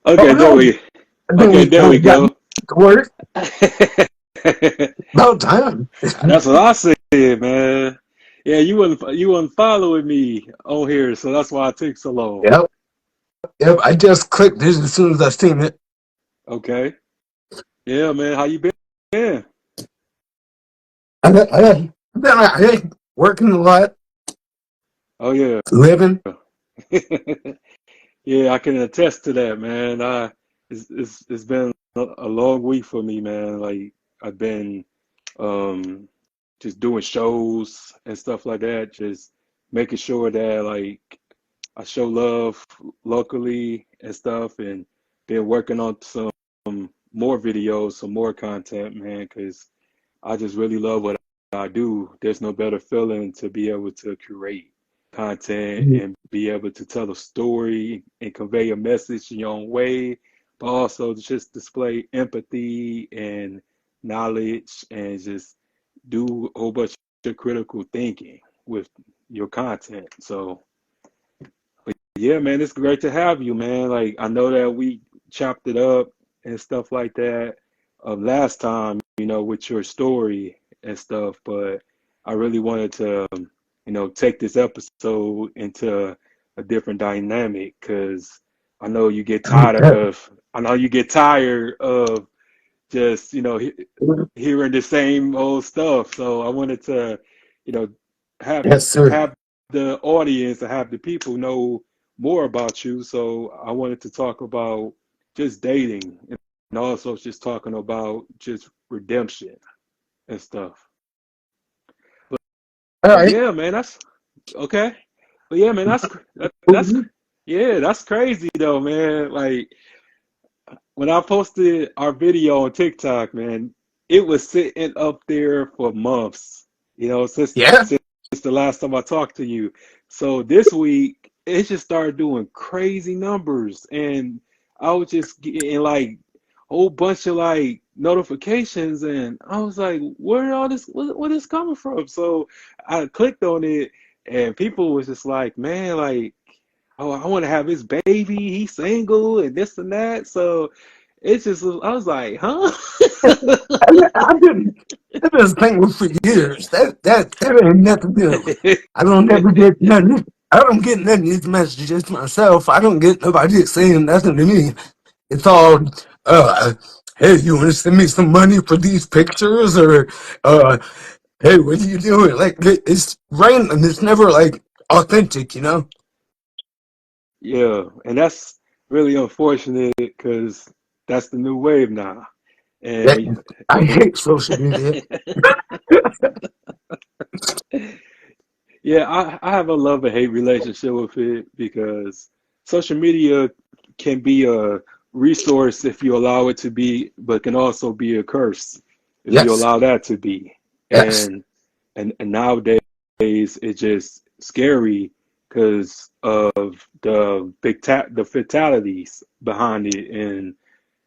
Oh Okay, there no, we. then Okay, we there we got go. to work. That's About time. what I said, man. Yeah, you wasn't following me on here, so that's why it took so long. Yep, yep. I just clicked this as soon as I seen it. Okay. Yeah, man. How you been? Yeah. I working a lot, Oh yeah. living. Yeah, I can attest to that, man. It's been a long week for me, man. Like I've been um just doing shows and stuff like that, just making sure that like I show love locally and stuff, and been working on some more videos, some more content, man, because I just really love what I do. There's no better feeling to be able to create content and be able to tell a story and convey a message in your own way, but also to just display empathy and knowledge and just do a whole bunch of critical thinking with your content. So, yeah, man, it's great to have you, man. Like, I know that we chopped it up and stuff like that last time, with your story and stuff, but I really wanted to, take this episode into a different dynamic because I know you get tired of, I know you get tired of just, hearing the same old stuff. So I wanted to, you know, have Yes, sir. have the audience and have the people know more about you. So I wanted to talk about just dating and also just talking about just redemption and stuff. All But right. yeah, man, that's okay. But yeah, man, that's yeah, that's crazy though, man. Like when I posted our video on TikTok, man, it was sitting up there for months, since Yeah. since the last time I talked to you. So this week, it just started doing crazy numbers, and I was just getting like a whole bunch of like notifications, and I was like, where all this, what is coming from? So I clicked on it, and people was just like, man, like, oh, I want to have his baby. He's single and this and that. So it's just, I was like, huh? I've been I've been thinking for years. That ain't nothing new. I don't never get none. I don't get none of these messages myself. I don't get nobody saying nothing to me. It's all, uh, hey, you want to send me some money for these pictures, or uh, hey, what are you doing? Like it's random. It's never like authentic, you know. Yeah, and that's really unfortunate because that's the new wave now. And That, I hate social media. yeah, I have a love and hate relationship with it because social media can be a resource if you allow it to be, but can also be a curse if you Yes, allow that to be. yes. And nowadays it's just scary because of the fatalities behind it, and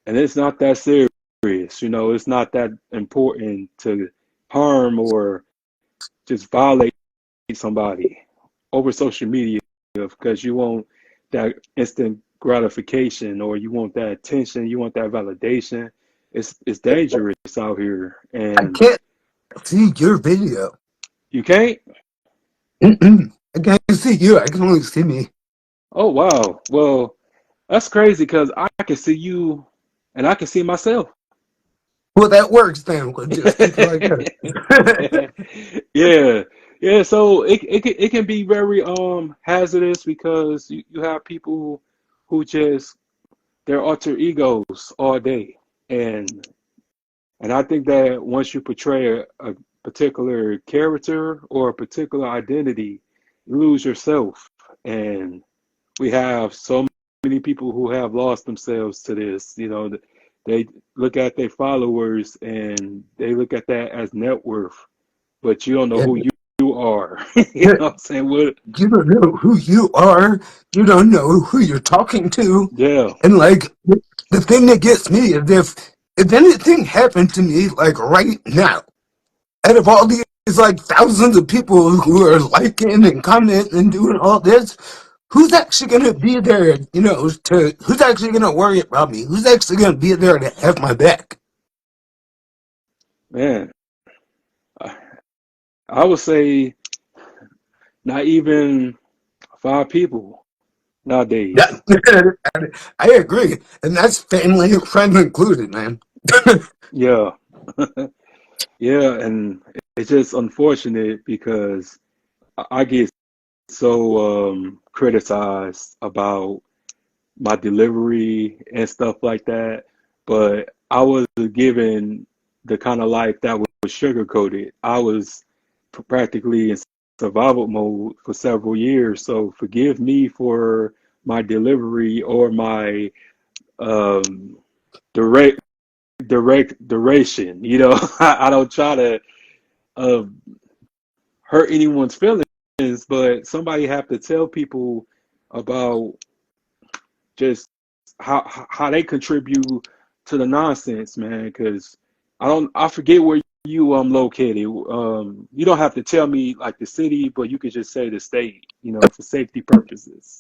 it's not that serious. It's not that important to harm or just violate somebody over social media because you want that instant gratification or you want that attention, you want that validation. It's dangerous out here, I and can't see your video. you can't. Mm-mm. I can't see you. I can only see me. Oh wow. Well, that's crazy because I can see you and I can see myself. Well, that works then. We'll just keep it like that. Yeah, yeah. So it can be very hazardous because you have people who just their alter egos all day, and and I think that once you portray a particular character or a particular identity, you lose yourself, and we have so many people who have lost themselves to this. They look at their followers and they look at that as net worth, but you don't know Yeah. who you are. You know what I'm saying? What? You don't know who you are. You don't know who you're talking to. Yeah, And like the thing that gets me is if anything happened to me like right now, out of all these like thousands of people who are liking and commenting and doing all this, who's actually gonna be there? Who's actually gonna worry about me? Who's actually gonna be there to have my back? Man, I, I would say not even 5 people Yeah, nowadays. I agree, and that's family and friends included, man. Yeah, yeah, and it's just unfortunate because I get so criticized about my delivery and stuff like that, but I was given the kind of life that was sugar coated. I was practically in survival mode for several years, so forgive me for my delivery or my um, direct duration. I don't try to uh, hurt anyone's feelings, but somebody have to tell people about just how they contribute to the nonsense, man. Because I forget where you located. You don't have to tell me like the city, but you could just say the state, for safety purposes.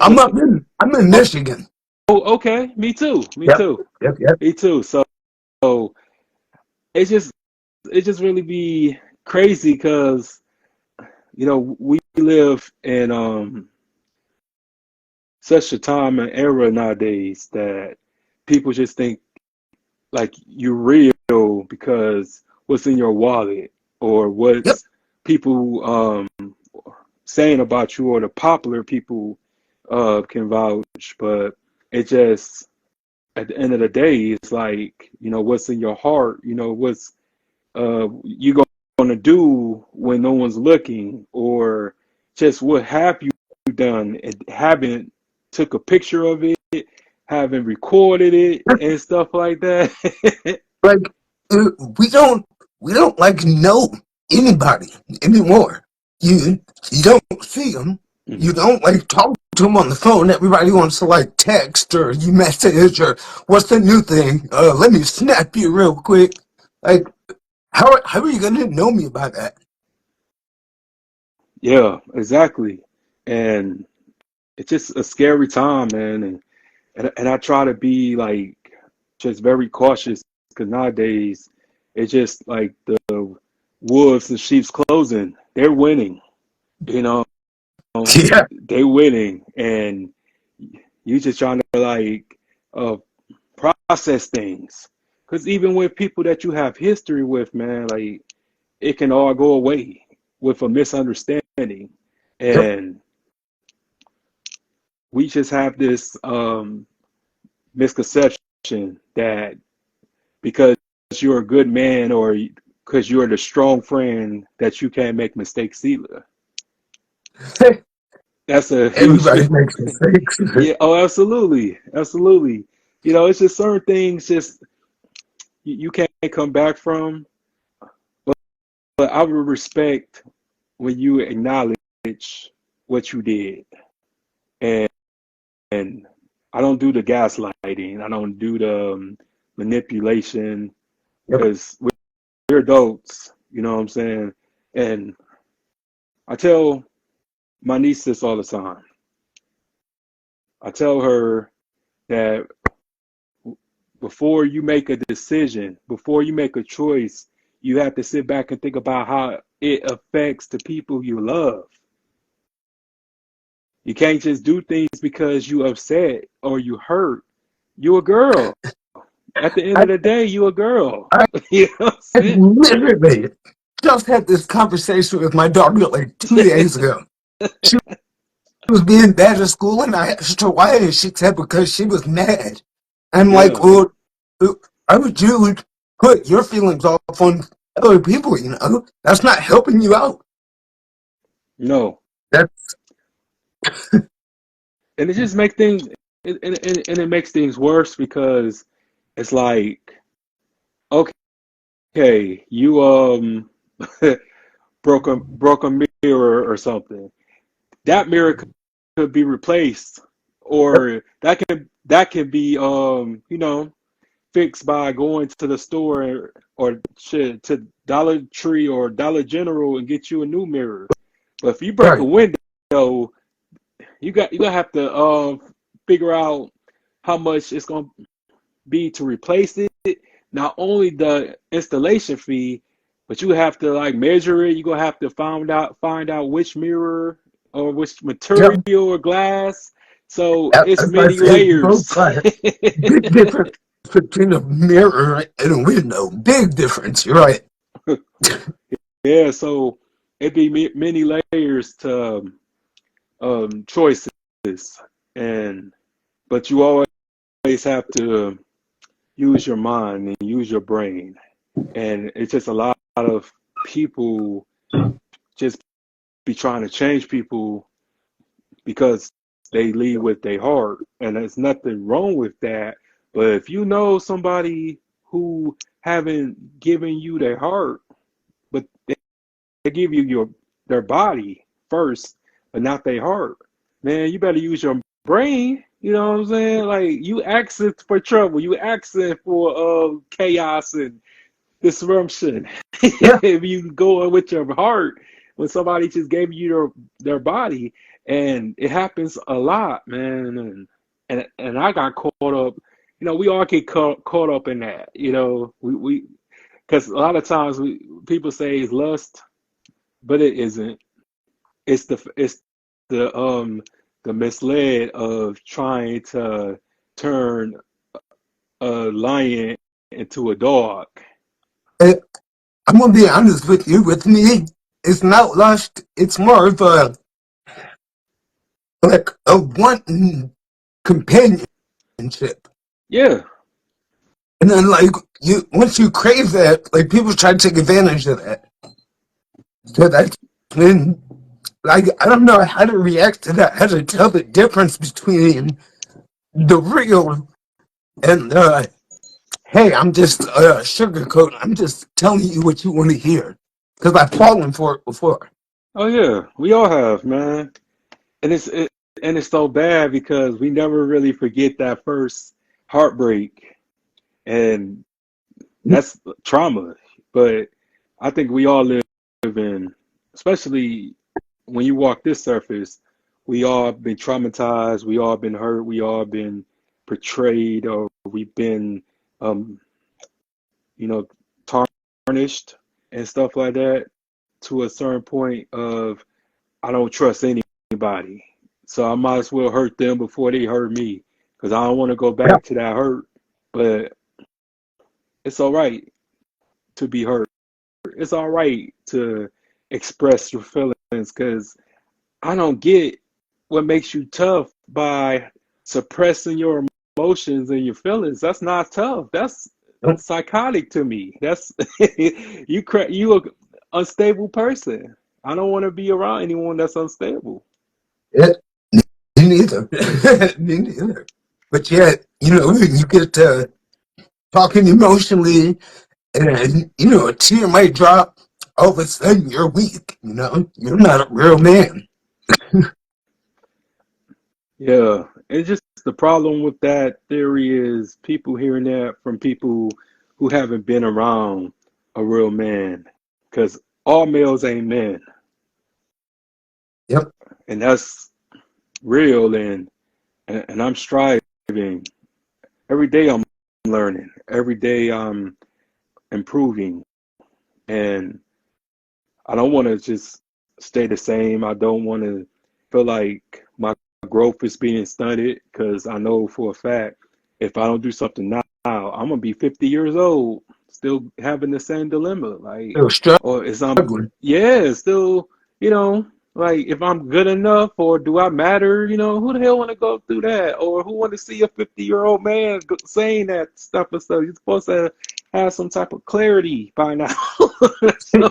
I'm in Oh, Michigan. okay. Me too. Me Yep, too. yep, yep. Me too. So it's just it just really be crazy because we live in such a time and era nowadays that people just think like you're real because what's in your wallet or Yep. what's people saying about you or the popular people can vouch, but it just at the end of the day it's like what's in your heart, what's you going to do when no one's looking, or just what have you done and haven't took a picture of it, haven't recorded it and stuff like that. Like uh, we don't we don't like know anybody anymore. You don't see them. You Mhm. don't like talk to them on the phone. Everybody wants to like text or you message or what's the new thing? Let me snap you real quick. Like how are you gonna know me by that? Yeah, exactly. And it's just a scary time, man. And I try to be like just very cautious because nowadays it's just like the wolves in sheep's clothing. They're winning, you know, Yeah. they winning, and you just trying to like uh, process things. Because even with people that you have history with, man, like it can all go away with a misunderstanding, Yep. and we just have this misconception that because you're a good man or because you're the strong friend that you can't make mistakes either. That's a huge Everybody makes mistakes. yeah, oh absolutely. Absolutely. It's just certain things just you can't come back from, but, but I would respect when you acknowledge what you did. And and I don't do the gaslighting. I don't do the manipulation Yep. because we're adults, you know what I'm saying? And I tell my niece this all the time. I tell her that before you make a decision, before you make a choice, you have to sit back and think about how it affects the people you love. You can't just do things because you upset or you hurt. You a girl. At the end I, of the day, you a girl. I, You know what I I'm literally just had this conversation with my daughter like 2 days ago. She was being bad at school, and I asked her why, and she said because she was mad. I'm like, Yeah. well, why would you put your feelings off on other people? That's not helping you out. No. That's And it just makes things and it makes things worse because it's like, okay, you broke a mirror or something. That mirror could be replaced, or that can be fixed by going to the store or shit to Dollar Tree or Dollar General and get you a new mirror. But if you break a right. window, know, you gotta have to figure out how much it's gonna be to replace it. Not only the installation fee, but you have to like measure it. You're gonna have to find out which mirror or which material Yep. or glass. So it's As I many said, both layers. big difference between a mirror and a window. Big difference. You're right. Yeah, so it'd be many layers to choices, and but you always have to use your mind and use your brain. And it's just a lot of people just be trying to change people because they lead with their heart, and there's nothing wrong with that. But if you know somebody who haven't given you their heart, but they give you their body first, but not their heart, man, you better use your brain. You know what I'm saying? Like, you asking for trouble, you asking for chaos and disruption. Yeah. If you go with your heart, when somebody just gave you their body, and it happens a lot, man. And I got caught up. We all get caught up in that. We because a lot of times people say it's lust, but it isn't. It's the misled of trying to turn a lion into a dog. Uh, I'm gonna be honest with you. With me, it's not lust. It's more of a like a wanting companionship. Yeah. And then like you once you crave that, like people try to take advantage of that. So that's when like I don't know how to react to that, how to tell the difference between the real and hey, I'm just sugarcoat. I'm just telling you what you want to hear. Because I've fallen for it before. Oh yeah, we all have, man. And it's so bad because we never really forget that first heartbreak, and that's trauma. But I think we all live in, especially when you walk this surface, we all been traumatized, we all been hurt, we all been portrayed, or we've been, um, you know, tarnished and stuff like that, to a certain point of I don't trust anybody. So I might as well hurt them before they hurt me, because I don't want to go Yeah. back to that hurt. But it's all right to be hurt. It's all right to express your feelings, because I don't get what makes you tough by suppressing your emotions and your feelings. That's not tough. That's psychotic to me. That's you a unstable person. I don't want to be around anyone that's unstable. Yeah, me neither. Me neither. But yet, when you get to talking emotionally and, a tear might drop, all of a sudden you're weak, You're not a real man. Yeah, and just the problem with that theory is people hearing that from people who haven't been around a real man, because all males ain't men, Yep. and that's real. And I'm striving every day. I'm learning every day. I'm improving, and I don't want to just stay the same. I don't want to feel like my growth is being stunted, because I know for a fact if I don't do something now, I'm gonna be 50 years old, still having the same dilemma. Like, Still or is struggling. yeah, still, you know, like if I'm good enough or do I matter? Who the hell want to go through that? Or who want to see a 50-year-old man saying that stuff and stuff? You're supposed to have some type of clarity by now. So,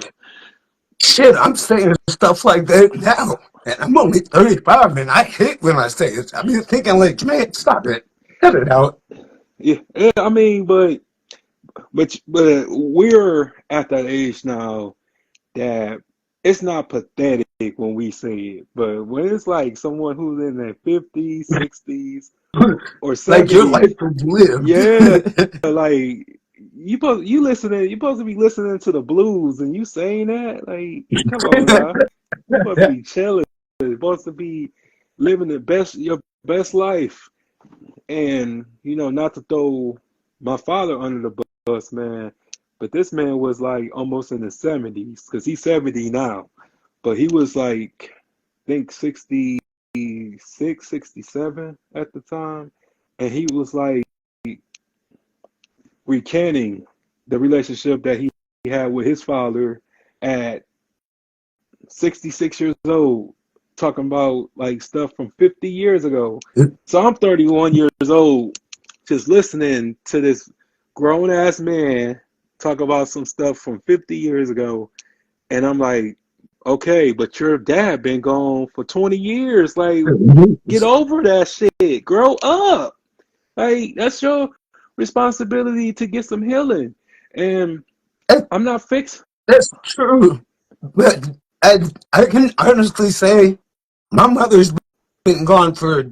Shit, I'm saying stuff like that now. And I'm only 35, and I hate when I say it. I mean, thinking like, man, stop it. Cut it out. yeah, yeah, I mean, but we're at that age now that it's not pathetic when we say it, but when it's like someone who's in their 50s, 60s, or Like your 70s, life was lived. yeah, like you supposed to be listening to the blues, and you saying that, like, come on now, you supposed to be chilling. supposed to be living your best life. And, not to throw my father under the bus, man, but this man was like almost in his 70s, because he's 70 now. But he was like, I think 66, 67 at the time. And he was like recanting the relationship that he had with his father at 66 years old, talking about like stuff from 50 years ago. So I'm 31 years old, just listening to this grown ass man talk about some stuff from 50 years ago. And I'm like, okay, but your dad been gone for 20 years. Like, get over that shit. Grow up. Like, that's your responsibility to get some healing. And I'm not fixed. That's true. But I can honestly say my mother's been gone for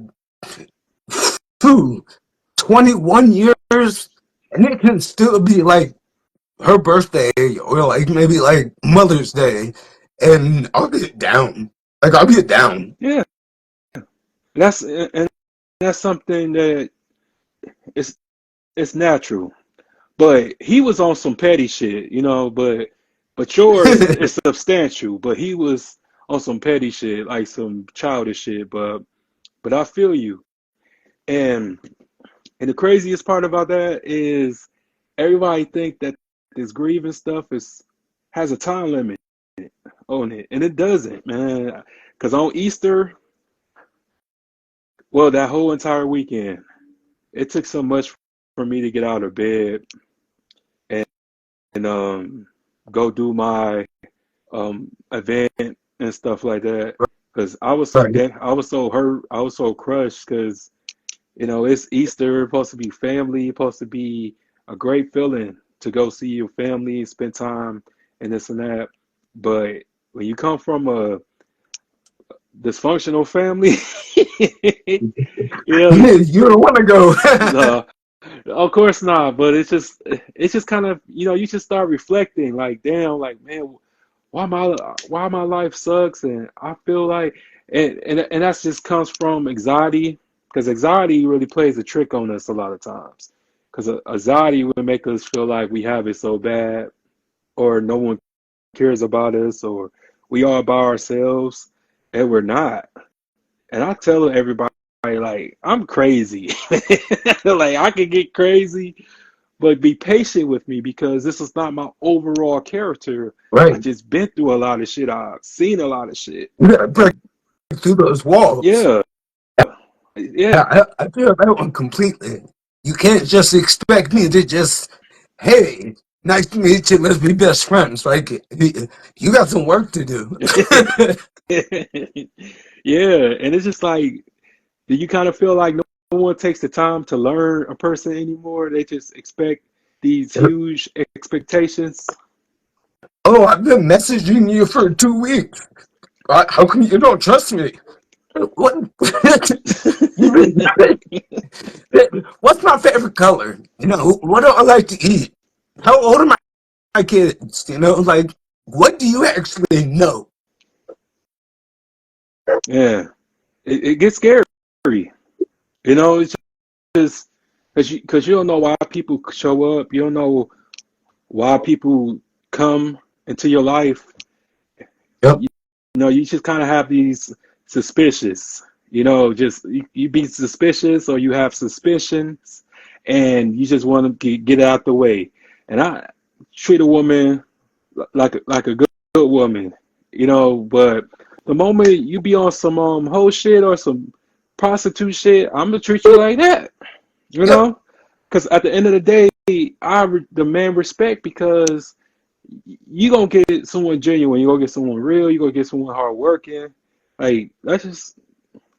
21 years, and it can still be like her birthday or like maybe like Mother's Day, and I'll get down. Like I'll get down. Yeah. And that's something that it's natural. But he was on some petty shit, but yours is substantial. But he was on some petty shit, like some childish shit. But I feel you. And the craziest part about that is everybody think that this grieving stuff has a time limit on it, and it doesn't, man. Because on Easter, well, that whole entire weekend, it took so much for me to get out of bed and go do my event and stuff like that. Because I was so Right. I was so hurt, I was so crushed. Because it's Easter, supposed to be family, supposed to be a great feeling to go see your family, spend time, and this and that. But when you come from a dysfunctional family, You don't want to go. no, of course not. But it's just kind of, you just start reflecting, like, damn, like, man, why my life sucks, and I feel like, and that just comes from anxiety, because anxiety really plays a trick on us a lot of times, because anxiety will make us feel like we have it so bad, or no one cares about us, or we are by ourselves, and we're not. And I tell everybody, like, I'm crazy. Like, I can get crazy, but be patient with me, because this is not my overall character. I Right. just been through a lot of shit. I've seen a lot of shit. You gotta break And through those walls. yeah, yeah, I feel that one completely. You can't just expect me to just, hey, nice to meet you, let's be best friends. Like, you got some work to do. yeah. And it's just like, do you kind of feel like no one takes the time to learn a person anymore? They just expect these huge expectations. Oh, I've been messaging you for 2 weeks. How come you don't trust me? What? What's my favorite color? What do I like to eat? How old are my kids? Like, what do you actually know? Yeah, it gets scary. It's just because you don't know why people show up. You don't know why people come into your life. Yep. You just kind of have these suspicious. Just you be suspicious, or you have suspicions, and you just want to get out the way. And I treat a woman like a good woman, but the moment you be on some whole shit or some prostitute shit, I'm gonna treat you like that, Yep. because at the end of the day, I demand respect, because you gonna get someone genuine, you gonna get someone real, you gonna get someone hardworking. Like, let's just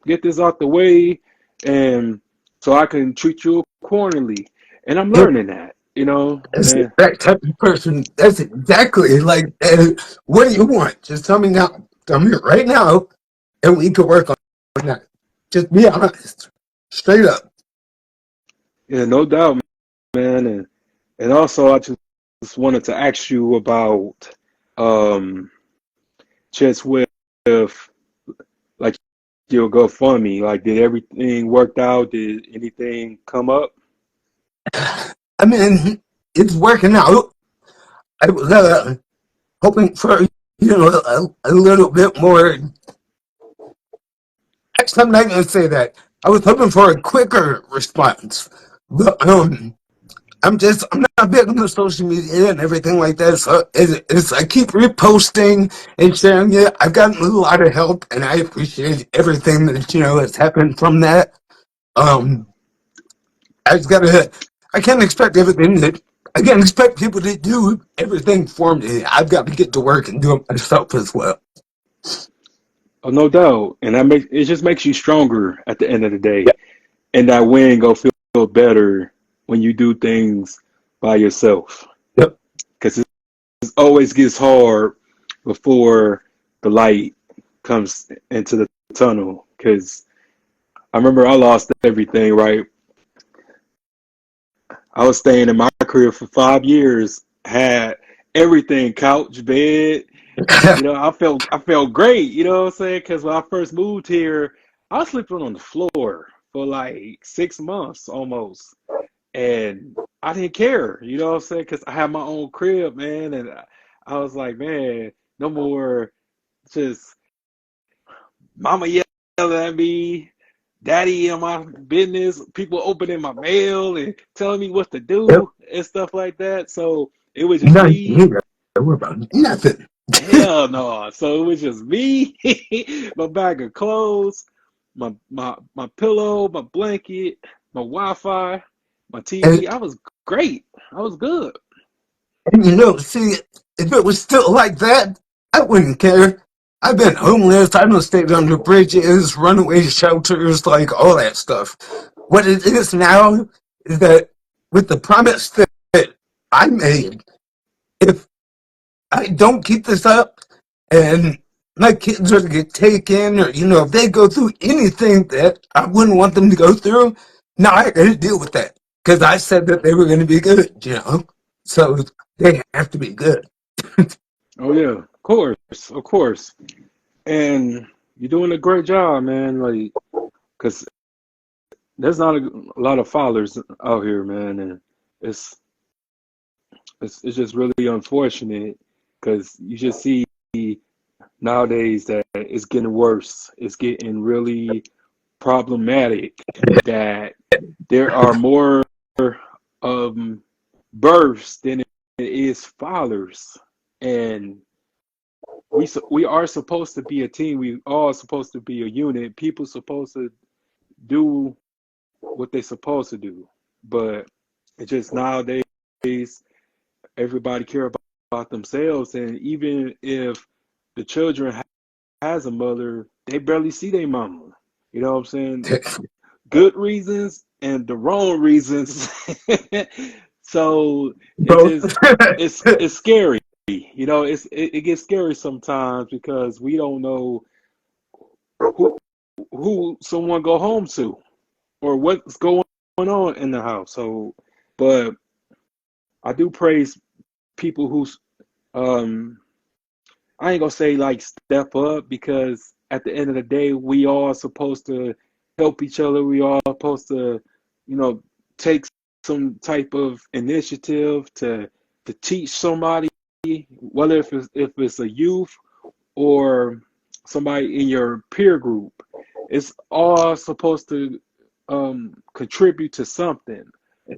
get this out the way, and so I can treat you accordingly. And I'm Yep. learning that, That's the and exact type of person. That's exactly like, what do you want? Just tell me now. Tell me right now, and we can work on that. Just be honest. Straight up. yeah, no doubt, man. And also, I just wanted to ask you about um just with like your GoFundMe? Like, did everything worked out? Did anything come up? I mean, it's working out. I was hoping for, a little bit more. Actually, I'm not going to say that. I was hoping for a quicker response. But I'm not big on the social media and everything like that. So I keep reposting and sharing it. I've gotten a lot of help, and I appreciate everything that has happened from that. Um, I just gotta. I can't expect everything that. I can't expect people to do everything for me. I've got to get to work and do it myself as well. Oh, no doubt. And it just makes you stronger at the end of the day. Yeah. And that win go feel better when you do things by yourself. Yep. Because it always gets hard before the light comes into the tunnel. Because I remember I lost everything, right? I was staying in my crib for 5 years, had everything, couch, bed. I felt great, you know what I'm saying? Because when I first moved here, I was sleeping on the floor for like 6 months almost. And I didn't care, you know what I'm saying? Because I had my own crib, man. And I was like, man, no more just mama yelling at me, daddy in my business, people opening my mail and telling me what to Yep. do and stuff like that. So it was just Nothing me. here. We're about nothing. Hell no. So it was just me, my bag of clothes, my pillow, my blanket, my Wi-Fi, my And, TV. I was great. I was good. see, if it was still like that, I wouldn't care. I've been homeless. I've been stayed under bridges, runaway shelters, like all that stuff. What it is now is that with the promise that I made, if I don't keep this up and my kids are to get taken or, if they go through anything that I wouldn't want them to go through, now I got to deal with that because I said that they were going to be good. So they have to be good. Oh yeah, of course. And you're doing a great job, man. Like, cause there's not a lot of fathers out here, man, and it's it's just really unfortunate because you just see nowadays that it's getting worse. It's getting really problematic that there are more um, births than it is fathers, and we are supposed to be a team. We all supposed to be a unit. People supposed to do what they're supposed to do, but it's just nowadays everybody care about themselves, and even if the children has a mother, they barely see their mama. You know what I'm saying? Good reasons and the wrong reasons. So it Both. just it's scary. It gets scary sometimes because we don't know who someone go home to or what's going on in the house. So, but I do praise people who's um I ain't gonna say like step up because at the end of the day, we all supposed to help each other. We all supposed to, take some type of initiative to teach somebody, whether if it's a youth or somebody in your peer group. It's all supposed to contribute to something,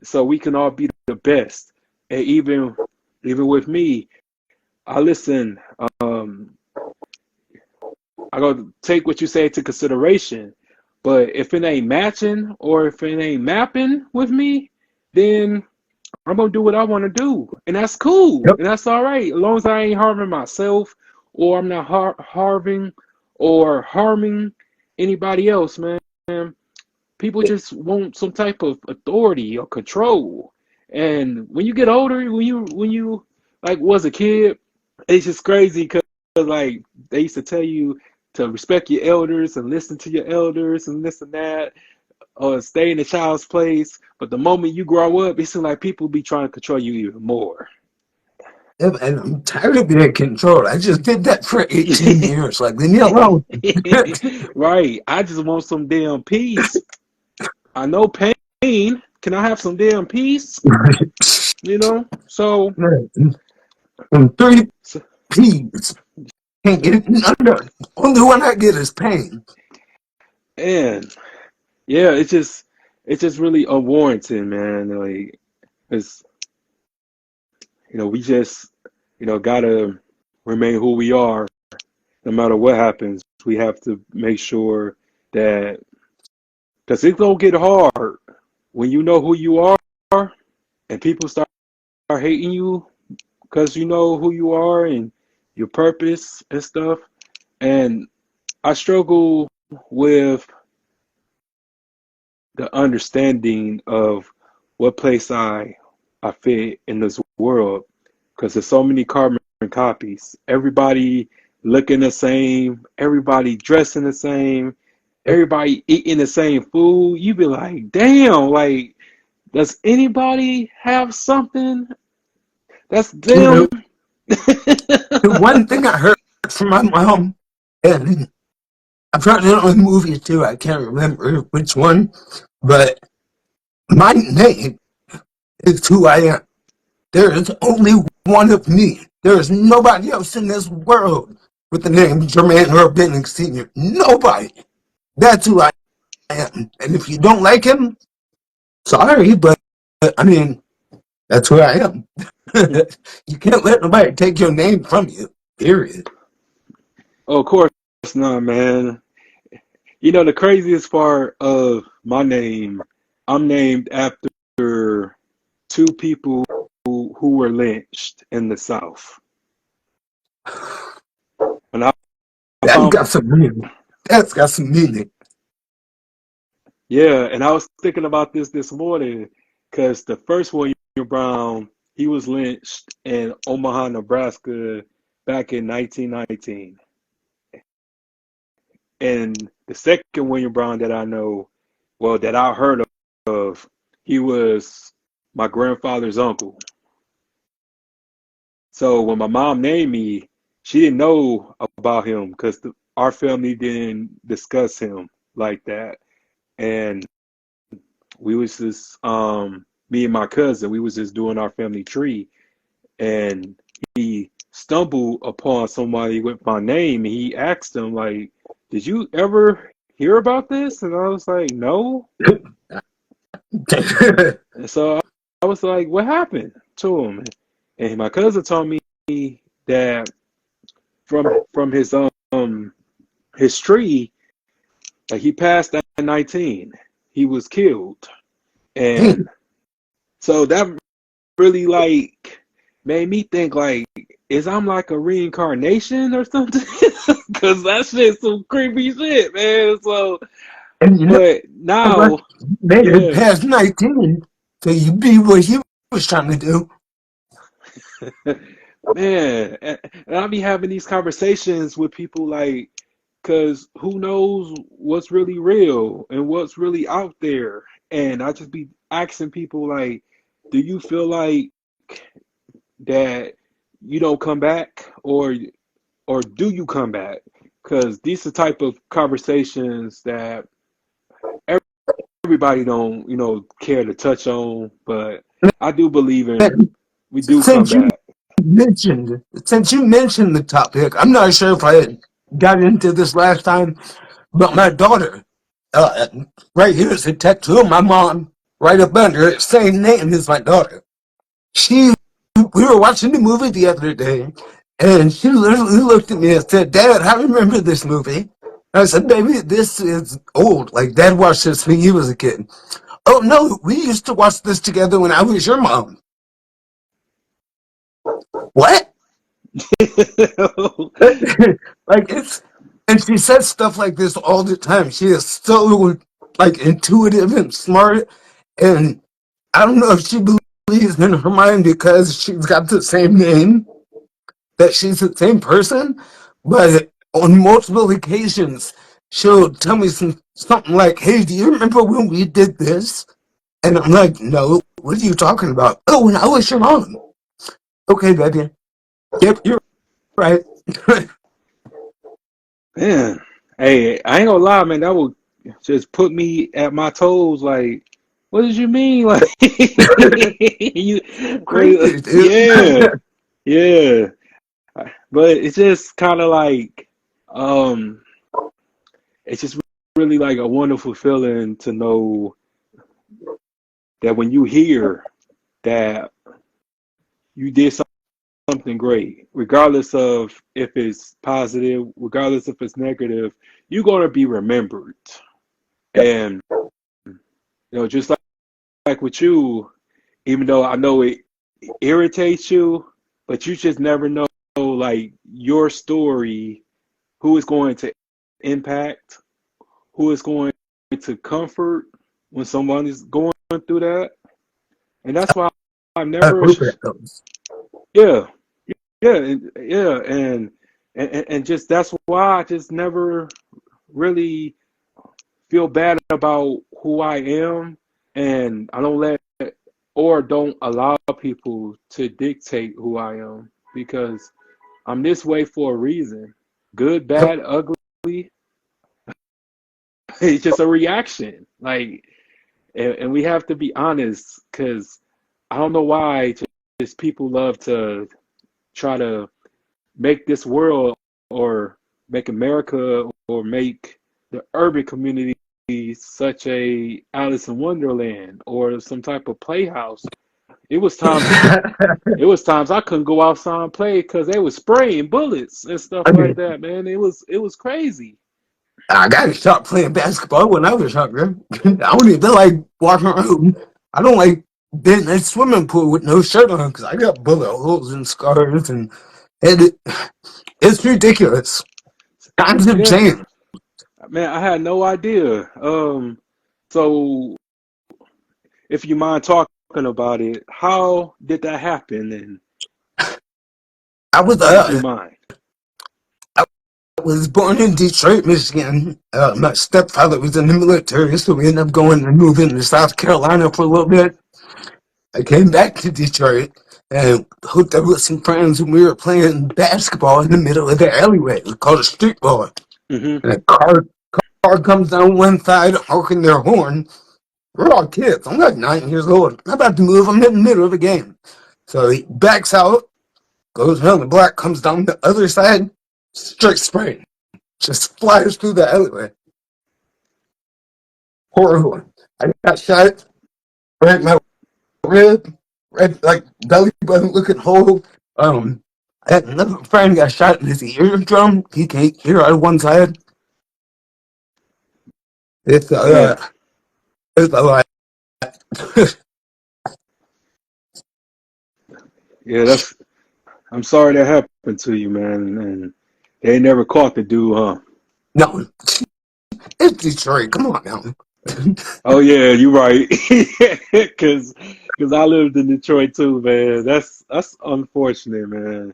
so we can all be the best. And even with me, I listen. I gotta take what you say into consideration. But if it ain't matching or if it ain't mapping with me, then I'm gonna do what I want to do, and that's cool, Yep. and that's all right, as long as I ain't harming myself or I'm not harming or harming anybody else, man. People just want some type of authority or control, and when you get older, when you like was a kid, it's just crazy because like they used to tell you to respect your elders and listen to your elders and this and that, or stay in the child's place. But the moment you grow up, it seems like people be trying to control you even more. And I'm tired of being controlled. I just did that for 18 years. Like, leave me alone. Right. I just want some damn peace. I know pain. Can I have some damn peace? You know? So, And three so, P's. Can't get it under. Only one I get is pain. and yeah, it's just really unwarranted, man. Like, it's, we just, gotta remain who we are no matter what happens. We have to make sure that, because it's gonna get hard when you know who you are and people start hating you because you know who you are and your purpose and stuff. And I struggle with the understanding of what place I fit in this world, because there's so many carbon copies. Everybody looking the same, everybody dressing the same, everybody eating the same food. You be like, damn, like, does anybody have something that's You them? know, the one thing I heard from my mom, and I've heard it on movies too, I can't remember which one, but my name is who I am. There is only one of me. There is nobody else in this world with the name Jermaine Upbringing Sr. Nobody. That's who I am. And if you don't like him, sorry, but I mean, that's who I am. You can't let nobody take your name from you, period. Oh, of course not, man. The craziest part of my name, I'm named after two people who were lynched in the South. And I That's found, got some meaning. That's got some meaning. yeah, and I was thinking about this morning because the first William Brown, he was lynched in Omaha, Nebraska back in 1919. And the second William Brown that I know, well, that I heard of, he was my grandfather's uncle. So when my mom named me, she didn't know about him because our family didn't discuss him like that. And we was just, me and my cousin, we was just doing our family tree, and he stumbled upon somebody with my name, and he asked him like, "Did you ever hear about this?" And I was like, "No." And so I was like, "What happened to him?" And my cousin told me that from his tree, like, he passed at 19. He was killed. And so that really, like, made me think, like, is I'm like a reincarnation or something? Because that shit's some creepy shit, man. So, And but unless now, you made it yeah. past 19, so you be what he was trying to do. Man, and I be having these conversations with people, like, because who knows what's really real and what's really out there. And I just be asking people, like, do you feel like that you don't come back, or do you come back? Because these are the type of conversations that everybody don't, care to touch on, but I do believe in we do come Since you back. since you mentioned the topic, I'm not sure if I got into this last time, but my daughter, uh, right here is a tattoo of my mom, right up under it, same name as my daughter. She, we were watching the movie the other day, and she literally looked at me and said, "Dad, I remember this movie." I said, "Baby, this is old. Like, Dad watched this when he was a kid." "Oh no, we used to watch this together when I was your mom." What? Like, it's, and she says stuff like this all the time. She is so, like, intuitive and smart, and I don't know if she believes in her mind because she's got the same name, that she's the same person, but on multiple occasions she'll tell me something like, "Hey, do you remember when we did this?" And I'm like, "No, what are you talking about?" "Oh, when I was your mom." "Okay, baby." Yep, you're right. Man, hey, I ain't gonna lie, man. That would just put me at my toes. Like, what did you mean? Like, you, Crazy, dude. yeah, yeah. But it's just kind of like, um, it's just really like a wonderful feeling to know that when you hear that you did something great, regardless of if it's positive, regardless if it's negative, you're gonna be remembered. And just like with you, even though I know it irritates you, but you just never know like your story, who is going to impact, who is going to comfort when someone is going through that. And that's why I I never, hope it helps. yeah, yeah, yeah, and just that's why I just never really feel bad about who I am, and I don't let or don't allow people to dictate who I am because I'm this way for a reason. Good, Yep. bad, ugly. It's just a reaction. Like, and we have to be honest because I don't know why just people love to try to make this world or make America or make the urban community such a Alice in Wonderland or some type of playhouse. It was times I couldn't go outside and play because they was spraying bullets and stuff I like mean, that, man. It was crazy. I got shot playing basketball when I was younger. I don't even like walking around. I don't like being in a swimming pool with no shirt on because I got bullet holes and scars, and it's ridiculous. Times have Yeah, changed. man, I had no idea. So if you mind talking about it, how did that happen? And I was if you uh, mind. I was born in Detroit, Michigan. My stepfather was in the military, so we ended up going and moving to South Carolina for a little bit. I came back to Detroit and hooked up with some friends, and we were playing basketball in the middle of the alleyway. We called it street ball. Hmm. And a car comes down one side, honking their horn. We're all kids. I'm like 9 years old. I'm about to move. I'm in the middle of the game. So he backs out, goes around the block, comes down the other side, straight spraying. Just flies through the alleyway. Horrible. I got shot right in my rib, right like belly button looking hole. I had another friend got shot in his eardrum. He can't hear out of one side. It's Man, it's a lot. yeah, I'm sorry that happened to you, man. And they never caught the dude, huh? No, it's Detroit. Come on now. Oh yeah, you're right. Cause I lived in Detroit too, man. That's unfortunate, man.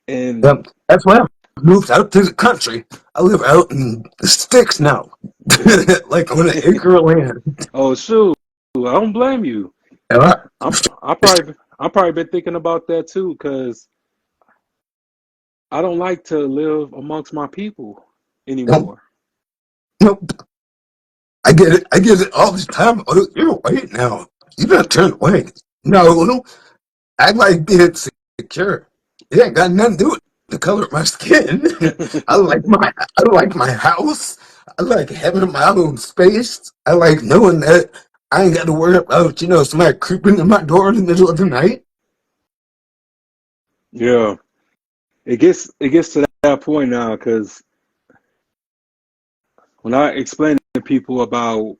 And That's why I moved out to the country. I live out in the sticks now, like on an acre of land. oh shoot, I don't blame you. And I'm I probably been thinking about that too, cause I don't like to live amongst my people nope, anymore. nope. I get it. I get it all the time. Oh, you're white now. You gotta turn away. No, I like being secure. It ain't got nothing to do with the color of my skin. I like my house. I like having my own space. I like knowing that I ain't got to worry about, somebody creeping in my door in the middle of the night. Yeah, it gets to that point now, cause when I explain to people about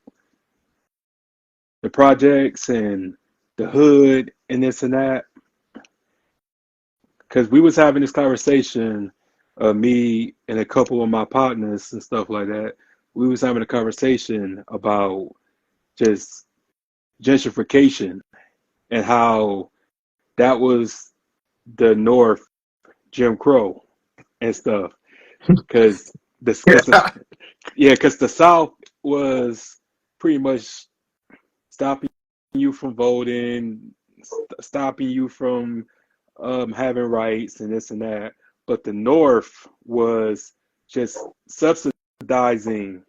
the projects and the hood and this and that, because we was having this conversation, me and a couple of my partners and stuff like that. We was having a conversation about just gentrification and how that was the North, Jim Crow and stuff. Because cause Yeah. yeah, because the South was pretty much stopping you from voting, stopping you from having rights and this and that, but the North was just subsidizing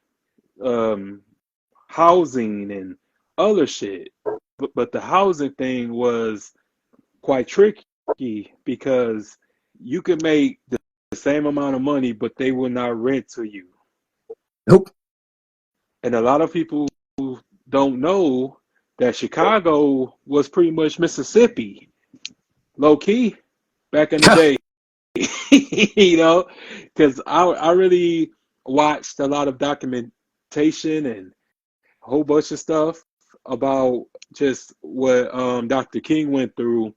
um, housing and other shit. But the housing thing was quite tricky because you could make the same amount of money, but they will not rent to you. Nope. And a lot of people don't know that Chicago was pretty much Mississippi, low key, back in the day. You know, because I really watched a lot of documentation and a whole bunch of stuff about just what Dr. King went through,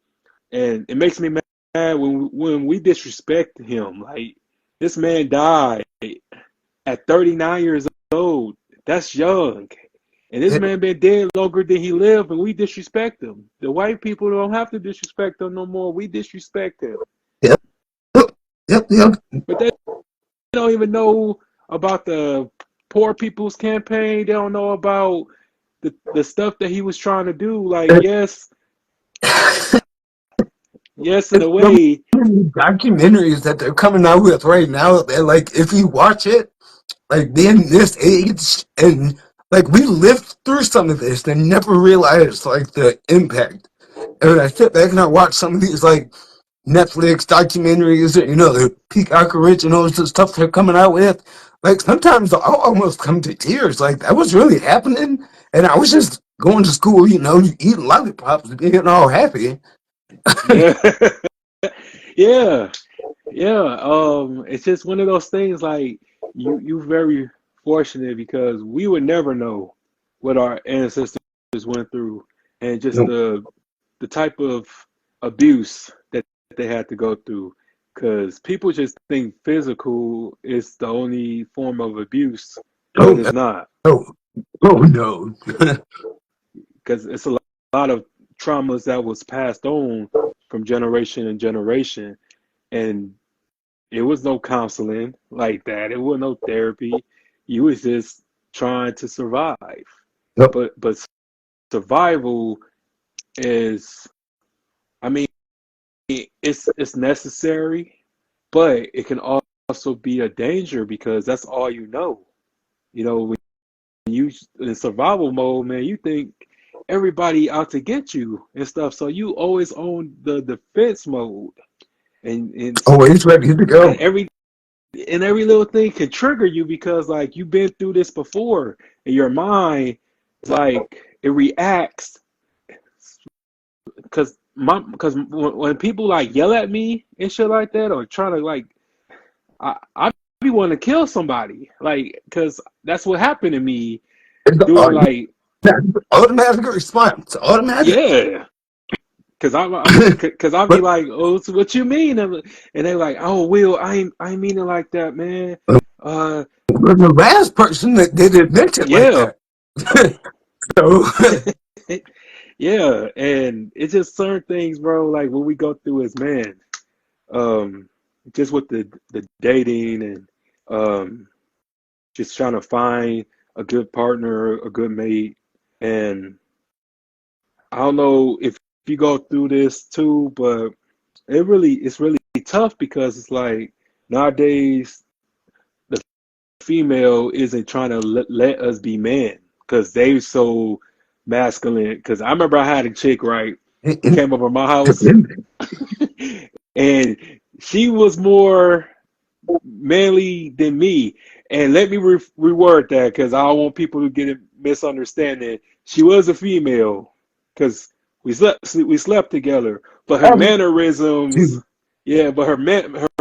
and it makes me mad when we disrespect him. Like this man died at 39 years old. That's young. And this man been dead longer than he lived, and we disrespect him. The white people don't have to disrespect him no more. We disrespect him. Yep. Yep. But they don't even know about the poor people's campaign. They don't know about the stuff that he was trying to do. Like, yes, in a The way, documentaries that they're coming out with right now, they're like, if you watch it, like being this age and like we lived through some of this and never realized like the impact. And when I sit back and I watch some of these like Netflix documentaries, the Peacock originals and stuff they're coming out with, like sometimes I'll almost come to tears. Like that was really happening, and I was just going to school, eating lollipops, being all happy. yeah, yeah, yeah. It's just one of those things. Like you very fortunate because we would never know what our ancestors went through, and just No, the type of abuse that they had to go through. Because people just think physical is the only form of abuse when no, it's not. no, no. Because it's a lot of traumas that was passed on from generation and generation, and it was no counseling like that. It was no therapy. You was just trying to survive. No. But survival is, I mean, it's necessary, but it can also be a danger because that's all you know. When you in survival mode, man, you think everybody out to get you and stuff. So you always on the defense mode, and Always ready to and go. every little thing can trigger you because like you've been through this before, and your mind like it reacts because when people like yell at me and shit like that or try to like I be wanting to kill somebody like because that's what happened to me It's during like automatic response. Automatic. yeah. Cause I'll be But like, oh, so what you mean? And they're like, oh, Will, I ain't mean it like that, man. Uh, we're the last person that did admit it like yeah, that. So, yeah, and it's just certain things, bro. Like what we go through as men, um, just with the dating and um, just trying to find a good partner, a good mate, and I don't know if you go through this too, but it's really tough because it's like nowadays the female isn't trying to let us be men because they so masculine. Because I remember I had a chick right came over my house and she was more manly than me. And let me reword that because I don't want people to get a misunderstanding. She was a female because we slept together, but her mannerisms, yeah, but her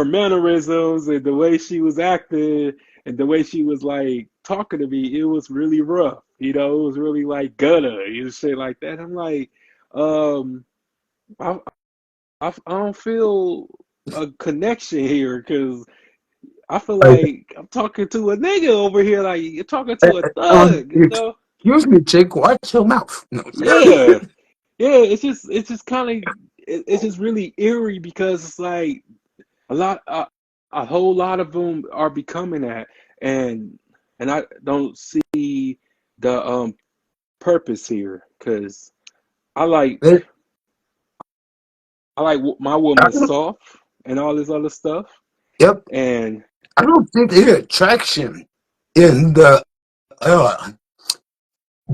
mannerisms and the way she was acting and the way she was like talking to me, it was really rough. It was really like gutter, shit like that. I'm like, um, I I don't feel a connection here because I feel like I'm talking to a nigga over here, like you're talking to a thug. excuse me, chick, watch your mouth. No. Yeah, yeah. It's just kind of, it's just really eerie because it's like a lot, a whole lot of them are becoming that, and I don't see the purpose here because I like I like my I woman don't, soft and all this other stuff. yep. And I don't see the attraction in uh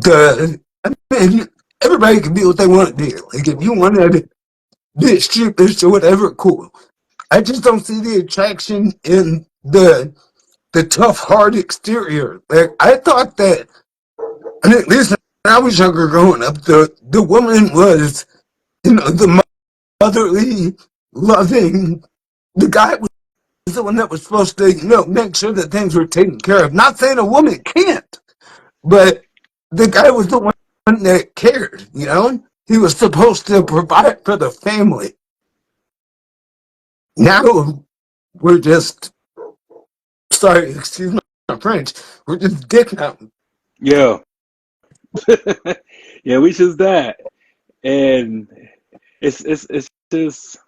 I mean, everybody can do what they want to do. Like if you want to be a stripper or whatever, cool. I just don't see the attraction in the tough, hard exterior. Like I thought that, I mean, at least when I was younger growing up, the woman was, the motherly, loving. The guy was the one that was supposed to, make sure that things were taken care of. Not saying a woman can't, but the guy was the one that cared. He was supposed to provide for the family. Now we're just, sorry, excuse my French, we're just dicking out. yeah, yeah, we just that. And it's just,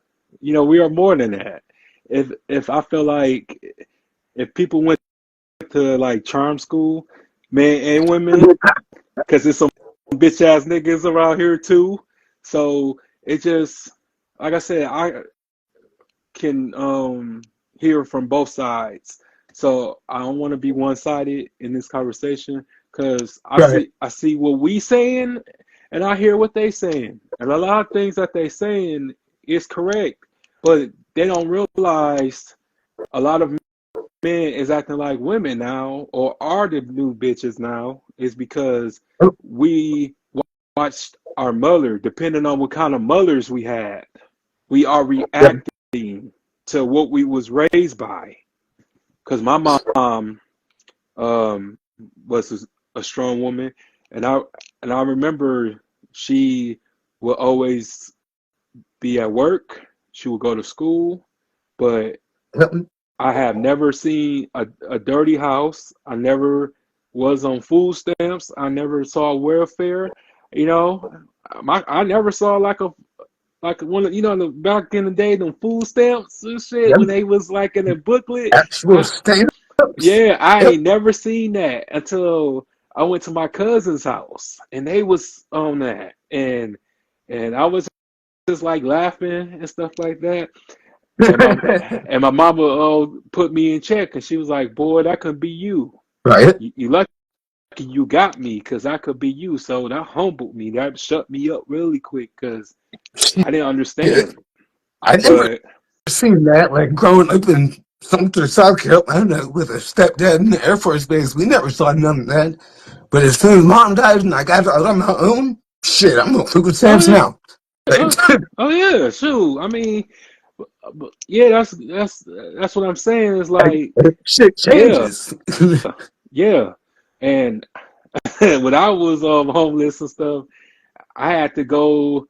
we are more than that. If I feel like if people went to like charm school, men and women, because there's some bitch ass niggas around here too. So it just, like I said, I can hear from both sides. So I don't want to be one sided in this conversation because Right. I see what we saying and I hear what they saying. And a lot of things that they saying is correct, but they don't realize a lot of men is acting like women now or are the new bitches now is because we watched our mother, depending on what kind of mothers we had. We are reacting to what we was raised by. Because my mom um, was a strong woman, and I remember she would always be at work. She would go to school, but I have never seen a dirty house. I never was on food stamps. I never saw welfare. You know, I never saw like one of back in the day, them food stamps and shit Yep. when they was like in a booklet. Actual I stand-ups. Yeah, I Yep. ain't never seen that until I went to my cousin's house and they was on that, and I was just like laughing and stuff like that. And my mama put me in check, and she was like, "Boy, that could be you. Right. You lucky you got me, cause I could be you." So that humbled me. That shut me up really quick, cause I didn't Yeah. understand. I never But seen that. Like growing up in Sumter, South Carolina, with a stepdad in the Air Force Base, we never saw none of that. But as soon as mom died and I got out on my own, shit, I'm on food oh stamps yeah, now. Like, oh, oh yeah, shoot. I mean, yeah, that's what I'm saying. Is like, shit yeah, changes. yeah. And when I was homeless and stuff, I had to go.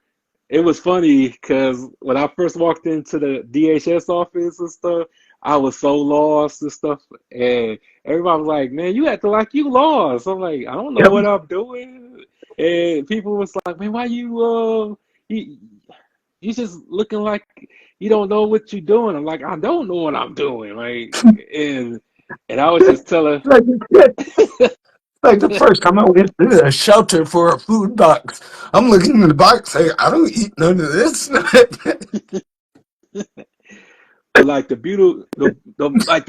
It was funny because when I first walked into the DHS office and stuff, I was so lost and stuff, and everybody was like, "Man, you acting like you lost." I'm like, "I don't know Yep. what I'm doing," and people was like, "Man, why you you just looking like you don't know what you're doing?" I'm like, "I don't know what I'm doing," like, and I was just telling. Like, like the first time I went to a shelter for a food box, I'm looking in the box, saying, I don't eat none of this. But like the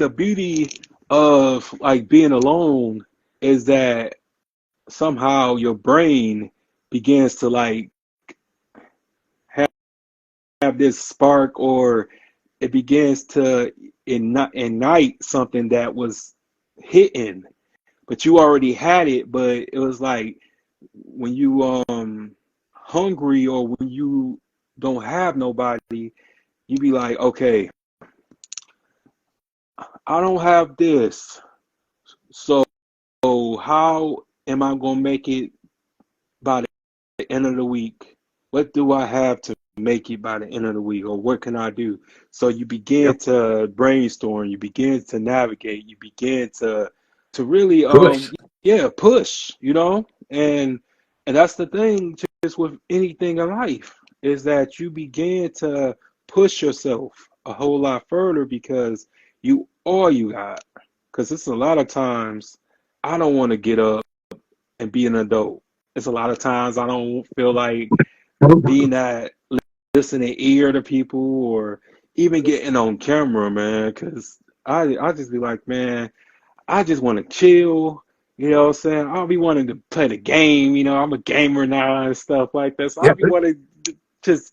beauty of like being alone is that somehow your brain begins to like have, have this spark, or it begins to ignite something that was hidden, but you already had it. But it was like when you hungry, or when you don't have nobody, you be like, okay, I don't have this. So how am I gonna make it by the end of the week? What do I have to make it by the end of the week, or what can I do? So you begin Yep. to brainstorm, you begin to navigate, you begin to really Push. yeah, push, and that's the thing just with anything in life, is that you begin to push yourself a whole lot further because you all you got. Because it's a lot of times I don't want to get up and be an adult. It's a lot of times I don't feel like being that listening ear to people or even getting on camera, man. Cause I just be like, man, I just want to chill. You know what I'm saying? I'll be wanting to play the game. You know, I'm a gamer now and stuff like that. So Yeah, I'll be wanting to just,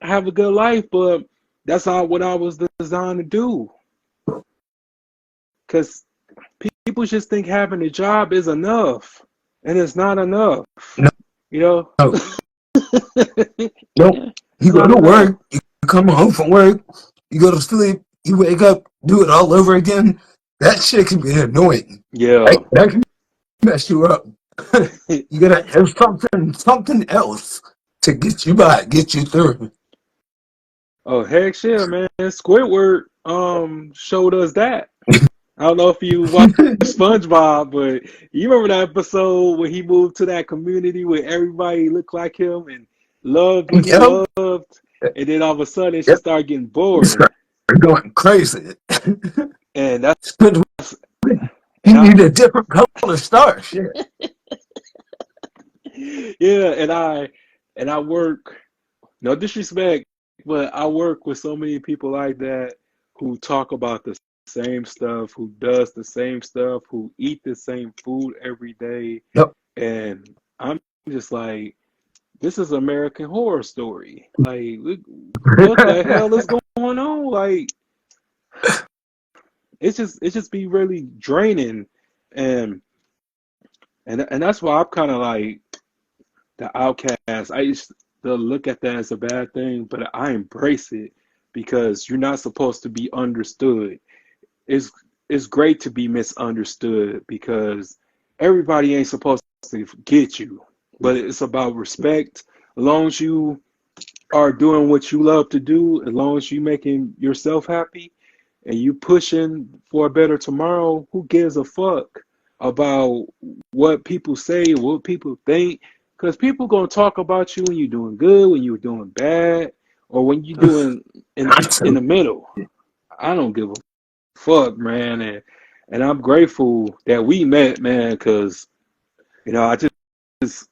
have a good life. But that's not what I was designed to do. Because people just think having a job is enough. And it's not enough. no, You know? no, no. You It's go not to enough. work, you come home from work, you go to sleep, you wake up, do it all over again. That shit can be annoying. Yeah. That can mess you up. You gotta have something else to get you by, get you through. Oh, heck yeah, man. Squidward showed us that. I don't know if you watched SpongeBob, but you remember that episode when he moved to that community where everybody looked like him and loved what he Yep, loved, and then all of a sudden she yep. started getting You bored. start going crazy. And that's But you and I need a different color star. Shit. yeah, and I work, no disrespect, but I work with so many people like that who talk about the same stuff, who does the same stuff, who eat the same food every day, Yep. and I'm just like, this is American Horror Story. Like, what the hell is going on? Like, it's just be really draining, and and that's why I'm kind of like the outcast. I used to look at that as a bad thing, but I embrace it because you're not supposed to be understood. It's it's great to be misunderstood because everybody ain't supposed to get you, but it's about respect. As long as you are doing what you love to do, as long as you making yourself happy and you pushing for a better tomorrow, who gives a fuck about what people say, what people think? Because people gonna talk about you when you're doing good, when you're doing bad, or when you're doing Got in the to. middle. I don't give a fuck, man, and I'm grateful that we met, man, because I just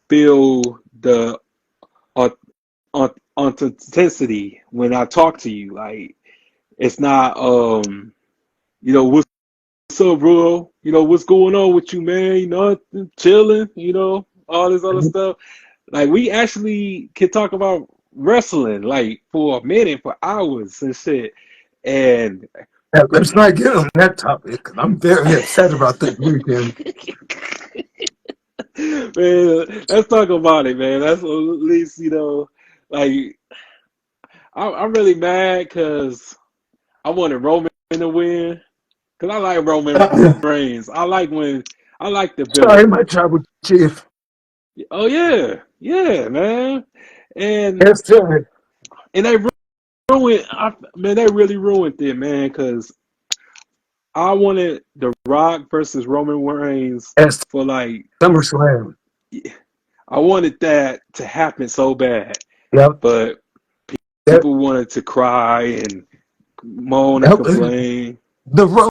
feel the authenticity when I talk to you. Like it's not what's up, bro? What's going on with you, man? Chilling, all this other stuff. Like we actually can talk about wrestling like for a minute, for hours and shit. And Yeah, let's not get on that topic because I'm very upset about this weekend. man, let's talk about it, man. That's at least, like I'm really mad because I wanted Roman to win because I like Roman Reigns. I like the Sorry, build. my tribal chief. Oh yeah, yeah, man, and Yes, sir. and they man, they really ruined it, man, because I wanted The Rock versus Roman Reigns Yes, for like SummerSlam. I wanted that to happen so bad, Yep. but Yep. people wanted to cry and moan and Yep. complain. The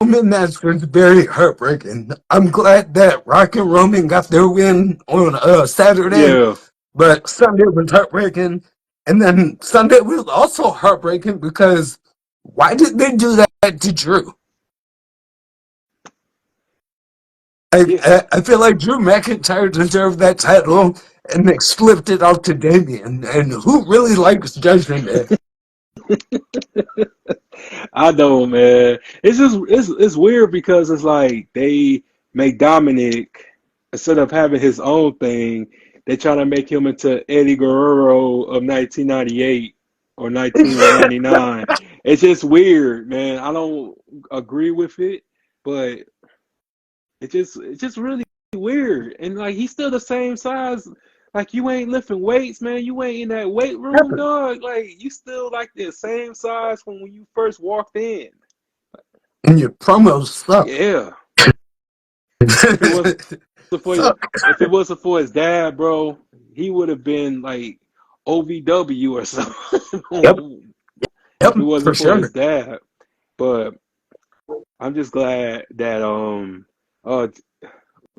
Roman match was very heartbreaking. I'm glad that Rock and Roman got their win on Saturday, Yeah, but Sunday was heartbreaking. And then Sunday was also heartbreaking because why did they do that to Drew? yeah. I feel like Drew McIntyre deserved that title, and they flipped it out to Damian. And who really likes Judgment Day? I know, man. It's just it's weird because it's like they make Dominic instead of having his own thing, they try to make him into Eddie Guerrero of 1998 or 1999. It's just weird, man. I don't agree with it, but it's just really weird. And like he's still the same size. Like you ain't lifting weights, man. You ain't in that weight room, dog. Like you still like the same size from when you first walked in. And your promos suck. Yeah. If it wasn't for Suck. if it wasn't for his dad, bro, he would have been like OVW or Yep, something. yep, If it for wasn't for his sure. dad. But I'm just glad that uh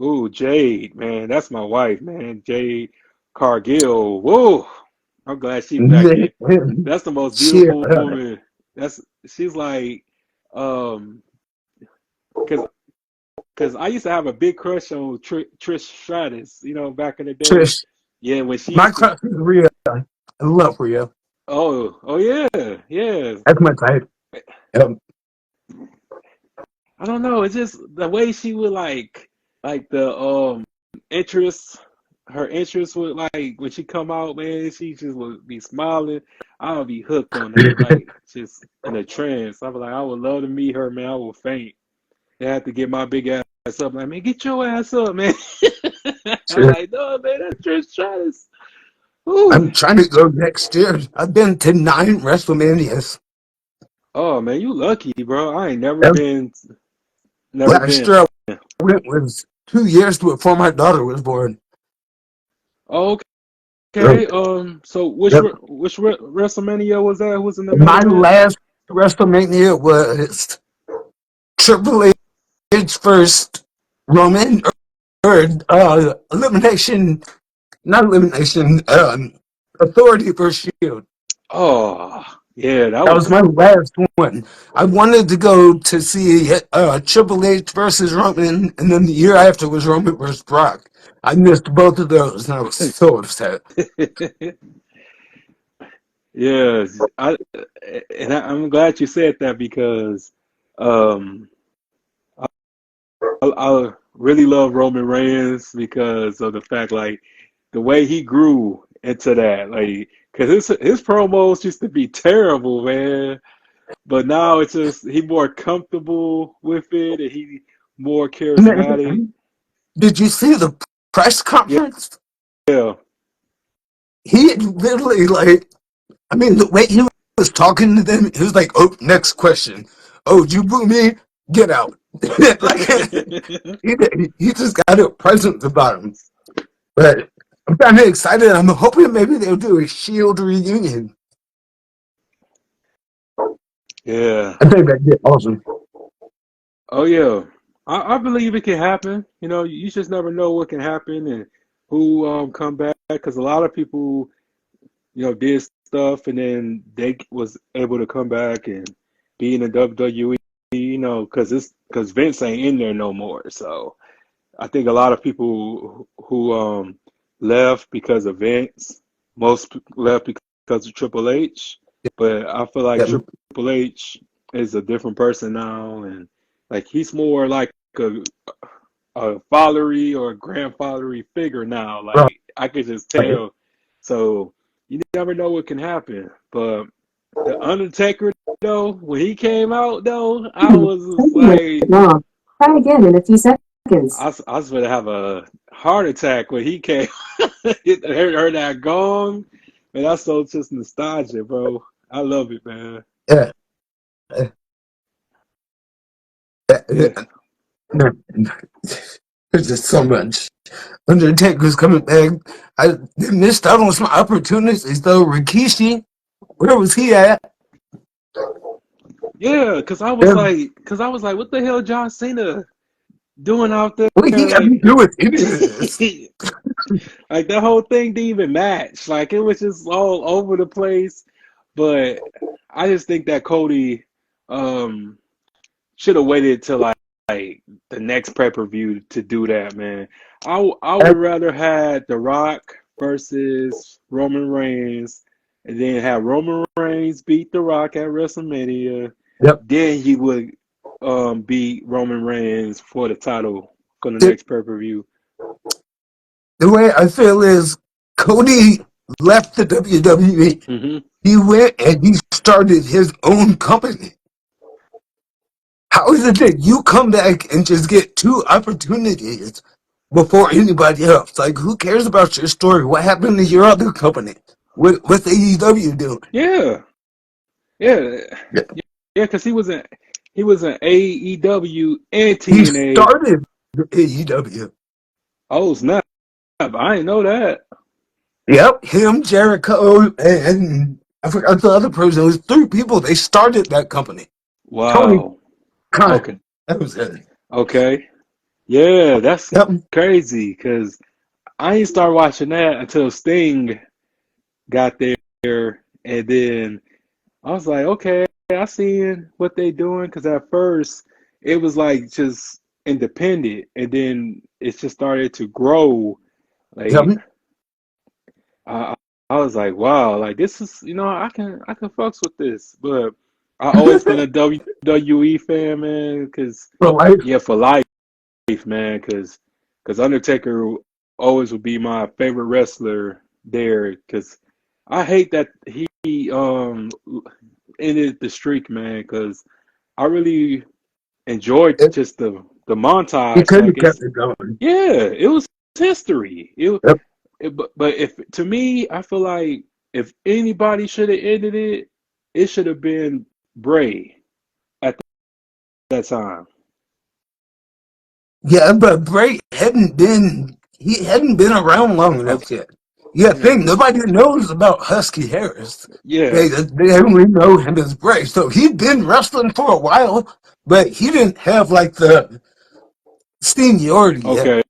ooh, Jade, man, that's my wife, man. Jade Cargill. Whoa. I'm glad she back in. Man, That's the most shit. beautiful woman. She's like, um, cause I used to have a big crush on Trish Stratus, back in the day. Trish, Yeah, when she my used to. crush is Rio. I love Rio. Oh yeah, yeah. That's my type. Yep. I don't know. It's just the way she would like the interest. Her interest would like when she come out, man. She just would be smiling. I would be hooked on that, like just in a trance. I was like, I would love to meet her, man. I would faint. They had to get my big ass up. Like, man, get your ass up, man. I'm Sure. like, no, man, that's Trish Stratus. Ooh. I'm trying to go next year. I've been to 9 WrestleManias. Oh man, you lucky, bro. I ain't never Yep. been, never Last been. year I went was 2 years before my daughter was born. Okay. Yep. So which Yep. WrestleMania was that? Who was in the main My event? last WrestleMania was Triple H first Roman or elimination, not elimination, authority for Shield. Oh, yeah, that That was was. my last one. I wanted to go to see Triple H versus Roman, and then the year after was Roman versus Brock. I missed both of those, and I was so upset. Yes, I'm glad you said that because um, I really love Roman Reigns because of the fact like the way he grew into that, like because his promos used to be terrible, man. But now it's just he more comfortable with it and he more charismatic. Did you see the press conference? Yeah. He literally like, I mean, the way he was talking to them, he was like, "Oh, next question. Oh, you boo me? Get out!" Like he just got a presence about him. But I'm kind of excited. I'm hoping maybe they'll do a Shield reunion. Yeah. I think that'd be awesome. Oh yeah. I believe it can happen. You just never know what can happen and who come back because a lot of people, did stuff and then they was able to come back and be in the WWE, because Vince ain't in there no more. So I think a lot of people who left because of Vince, most left because of Triple H, but I feel like Yeah, Triple H is a different person now, and like he's more like a fathery or grandfathery figure now. right. Like I could just tell. So you never know what can happen. But the Undertaker though, when he came out though, I was just like Wrong. Try again in a few seconds. I was gonna have a heart attack when he came. heard that gong, man. That's so just nostalgia, bro. I love it, man. Yeah. Uh, Yeah, no, there's just so much. Undertaker's coming back. I missed out on some opportunities though. Rikishi, where was he at? yeah. Yeah. Cause I was like, what the hell, John Cena doing out there? What he got to Like, do with any of this? like that whole thing didn't even match. Like it was just all over the place. But I just think that Cody um should have waited till like the next pay-per-view to do that, man. I would rather had The Rock versus Roman Reigns, and then have Roman Reigns beat The Rock at WrestleMania. Yep. Then he would beat Roman Reigns for the title for the The, next pay-per-view. the way I feel is Cody left the WWE. Hmm. He went and he started his own company. How is it that you come back and just get two opportunities before anybody else? Like, who cares about your story? What happened to your other company? What's AEW doing? Yeah, yeah, Yeah. yeah. Because he was in AEW and He TNA. started AEW. Oh snap! I didn't know that. Yep, him, Jericho, and I forgot the other person. It was three people. They started that company. Tony Wow. Khan. Okay. That was it. Okay. Yeah, that's Yep. crazy because I ain't start watching that until Sting got there, and then I was like, okay, I seen what they doing because at first it was like just independent, and then it just started to grow. Like Yep. I, I was like, wow, like this is, I can fucks with this, but I always been a WWE fan, man, because For life. yeah, for life, man, because Undertaker always would be my favorite wrestler there, because I hate that he ended the streak, man, because I really enjoyed It, just the he montage. could have Like kept it's it going. yeah, it was history. Yep. But if to me, I feel like if anybody should have ended it, it should have been Bray at that time. Yeah, but Bray hadn't been around long Okay. enough yet. Yeah, think Mm, nobody knows about Husky Harris. yeah. They only know him as Bray. So he'd been wrestling for a while, but he didn't have like the seniority yet.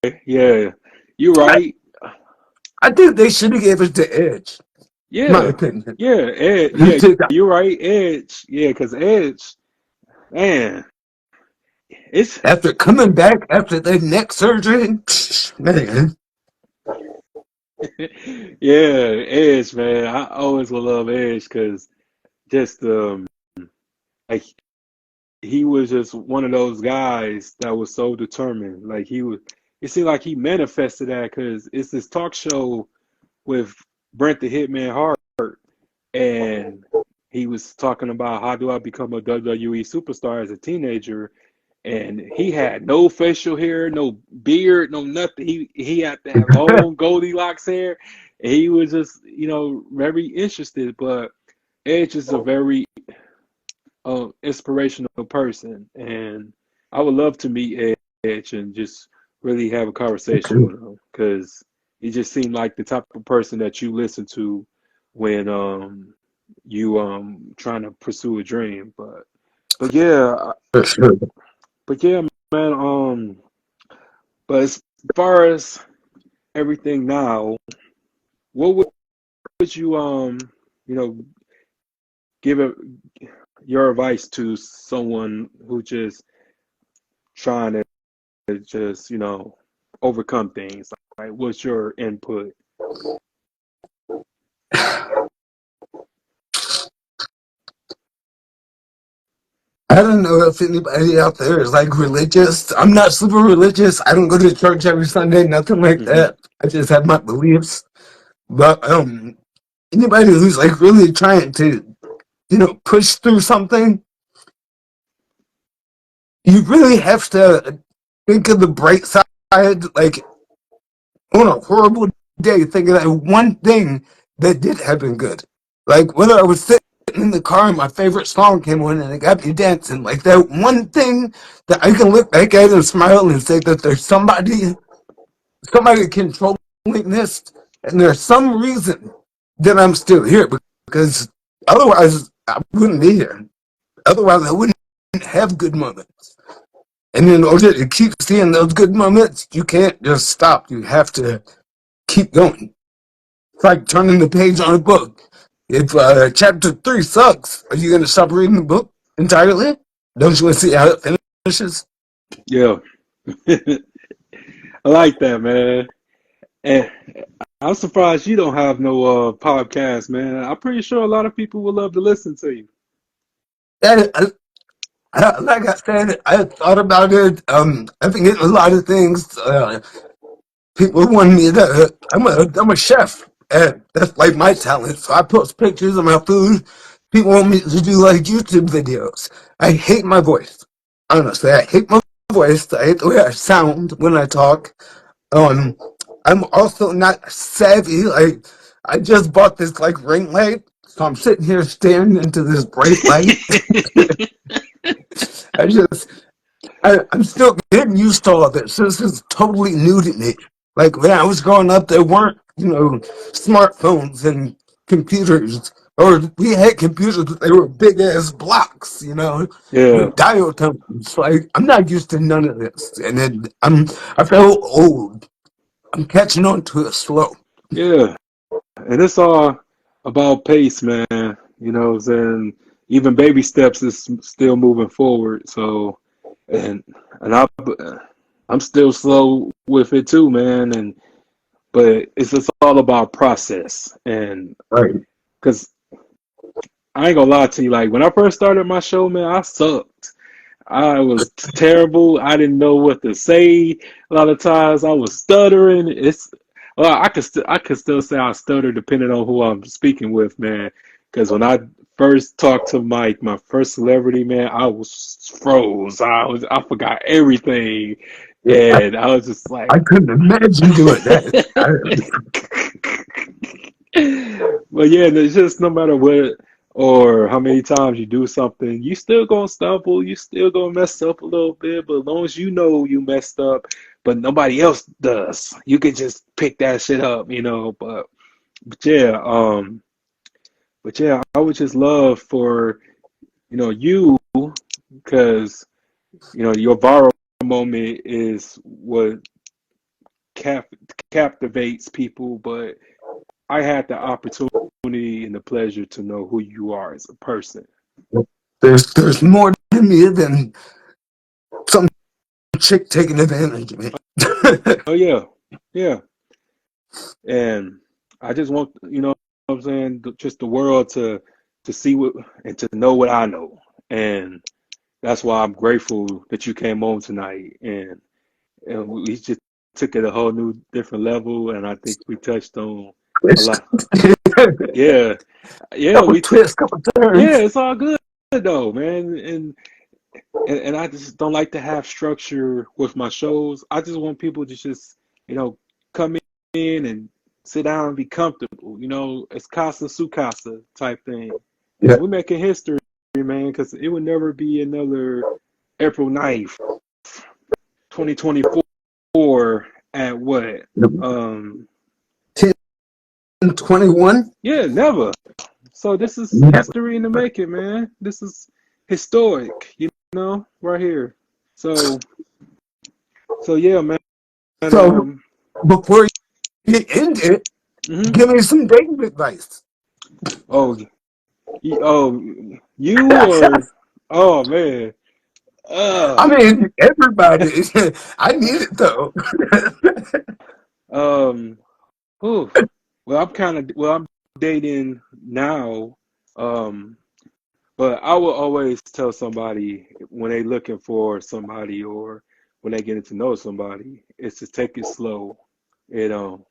Okay. Yeah. You're I, right. I think they should have gave it to Edge, my Yeah. opinion. Yeah. Ed, yeah. You're right. Edge. Yeah. Because Edge, man, it's After coming back after their neck surgery, man, yeah. Edge, man. I always will love Edge because just like he was just one of those guys that was so determined. Like he was, it seemed like he manifested that because it's this talk show with Brent the Hitman Hart, and he was talking about how do I become a WWE superstar as a teenager, and he had no facial hair, no beard, no nothing. He had to have long Goldilocks hair, and he was just very interested. But Edge is a very inspirational person, and I would love to meet Edge and just really have a conversation with him because he just seemed like the type of person that you listen to when you trying to pursue a dream. But yeah, for sure. but yeah, man. But as far as everything now, what would you you know give your advice to someone who just trying to just overcome things? Like, what's your input? I don't know if anybody out there is like religious. I'm not super religious. I don't go to church every Sunday, nothing like Hmm. that. I just have my beliefs. But anybody who's like really trying to, push through something, you really have to think of the bright side. Like on a horrible day, think of that one thing that did happen good. Like whether I was sitting in the car and my favorite song came on and it got me dancing. Like that one thing that I can look back at and smile and say that there's somebody controlling this, and there's some reason that I'm still here because otherwise I wouldn't be here. Otherwise I wouldn't have good moments. And in order to keep seeing those good moments, you can't just stop. You have to keep going. It's like turning the page on a book. If chapter 3 sucks, are you going to stop reading the book entirely? Don't you want to see how it finishes? Yeah, I like that, man. And I'm surprised you don't have no podcast, man. I'm pretty sure a lot of people would love to listen to you. That, like I said, I thought about it. I've been getting a lot of things. People want me to. I'm a chef, and that's like my talent. So I post pictures of my food. People want me to do like YouTube videos. I hate my voice. Honestly, I hate my voice. I hate the way I sound when I talk. Um, I'm also not savvy. Like I just bought this like ring light, so I'm sitting here staring into this bright light. I just I'm still getting used to all this. This is totally new to me. Like when I was growing up, there weren't, smartphones and computers. Or we had computers, but they were big ass blocks, Yeah, with dial tones. Like I'm not used to none of this, and then I feel old. I'm catching on to it slow. yeah. and it's all about pace, man. You know what I'm saying? Even baby steps is still moving forward. So, and I'm still slow with it too, man. But it's just all about process. And Right. because I ain't gonna lie to you, like when I first started my show, man, I sucked. I was terrible. I didn't know what to say. A lot of times I was stuttering. Well, I could still say I stutter depending on who I'm speaking with, man. Because when I first talked to Mike, my first celebrity, man, I was froze. I forgot everything, Yeah, and I was just like, I couldn't imagine doing that. but yeah, it's just no matter what or how many times you do something, you still gonna stumble, you still gonna mess up a little bit, but as long as you know you messed up, but nobody else does, you can just pick that shit up, you know. But yeah, I would just love for you, because your viral moment is what cap- captivates people, but I had the opportunity and the pleasure to know who you are as a person. There's more to me than some chick taking advantage of me. Oh yeah, yeah, and I just want what I'm saying, just the world to see what and to know what I know, and that's why I'm grateful that you came on tonight, and we just took it a whole new different level, and I think we touched on a Twist. lot. Yeah, yeah, Couple twists, couple yeah, turns. it's all good though, man, and I just don't like to have structure with my shows. I just want people to just, come in and sit down and be comfortable. It's casa su casa type thing. Yeah. Because we're making history, man, because it would never be another April 9th, 2024 at what? Um, 10/21. yeah, never. So this is Never. history in the making, man. This is historic, right here. So, yeah, man. So before you end it, Mhm. give me some dating advice. Oh, oh, you or oh man. I Uh, mean, everybody. I need it though. um. Whew. I'm dating now. Um. But I will always tell somebody when they looking for somebody or when they getting to know somebody, it's to take it slow. You know,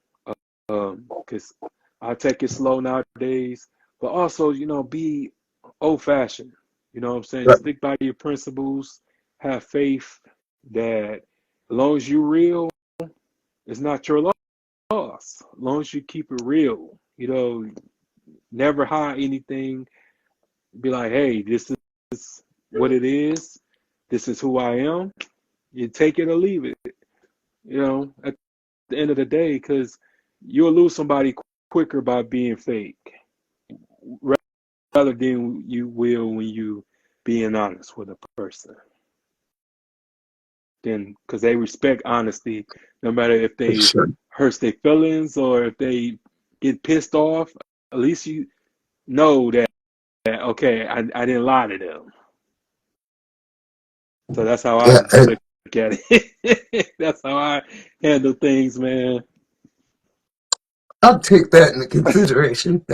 because I take it slow nowadays, but also, be old fashioned. You know what I'm saying? Right. Stick by your principles, have faith that as long as you real, it's not your loss. As long as you keep it real, never hide anything. Be like, hey, this is what it is. This is who I am. You take it or leave it, at the end of the day, because you'll lose somebody quicker by being fake rather than you will when you being honest with a person. Then, because they respect honesty, no matter if For they sure. hurts their feelings or if they get pissed off, at least you know that okay, I didn't lie to them. So that's how I Yeah, look at it. That's how I handle things, man. I'll take that into consideration.